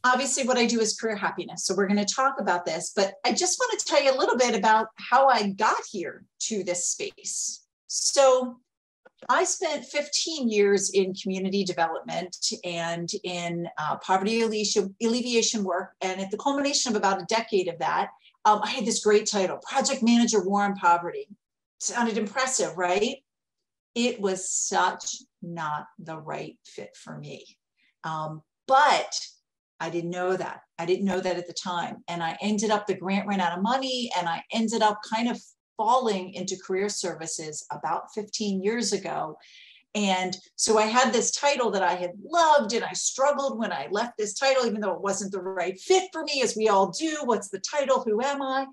obviously what I do is career happiness. So we're going to talk about this, but I just want to tell you a little bit about how I got here to this space. So I spent 15 years in community development and in poverty alleviation work. And at the culmination of about a decade of that, I had this great title, Project Manager War on Poverty. Sounded impressive, right? It was such not the right fit for me. But I didn't know that. I didn't know that at the time. And I ended up, the grant ran out of money, and I ended up kind of falling into career services about 15 years ago. And so I had this title that I had loved, and I struggled when I left this title, even though it wasn't the right fit for me, as we all do. What's the title? Who am I?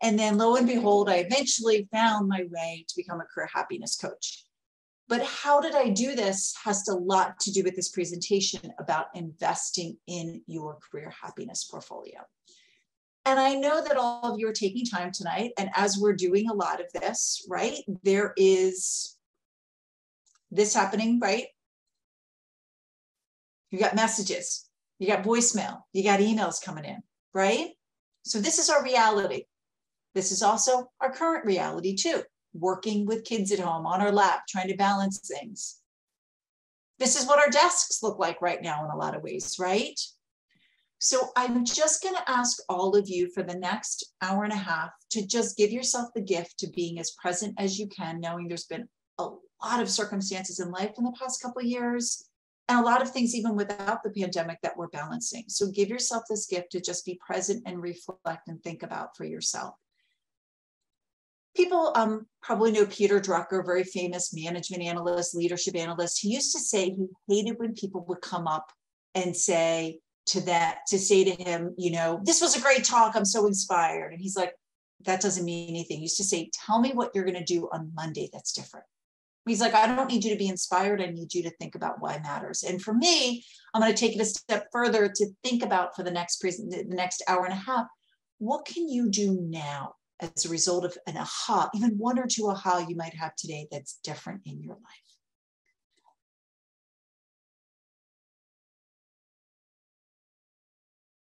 And then lo and behold, I eventually found my way to become a career happiness coach. But how did I do this has a lot to do with this presentation about investing in your career happiness portfolio. And I know that all of you are taking time tonight. And as we're doing a lot of this, right, there is this happening, right? You got messages, you got voicemail, you got emails coming in, right? So this is our reality. This is also our current reality too. Working with kids at home on our lap, trying to balance things. This is what our desks look like right now in a lot of ways, right? So I'm just going to ask all of you for the next hour and a half to just give yourself the gift to being as present as you can, knowing there's been a lot of circumstances in life in the past couple of years, and a lot of things even without the pandemic that we're balancing. So give yourself this gift to just be present and reflect and think about for yourself. People probably know Peter Drucker, very famous management analyst, leadership analyst. He used to say he hated when people would come up and say to him, you know, this was a great talk, I'm so inspired. And he's like, that doesn't mean anything. He used to say, tell me what you're going to do on Monday that's different. He's like, I don't need you to be inspired. I need you to think about why matters. And for me, I'm going to take it a step further to think about for the next hour and a half, what can you do now as a result of an aha, even one or two aha you might have today that's different in your life?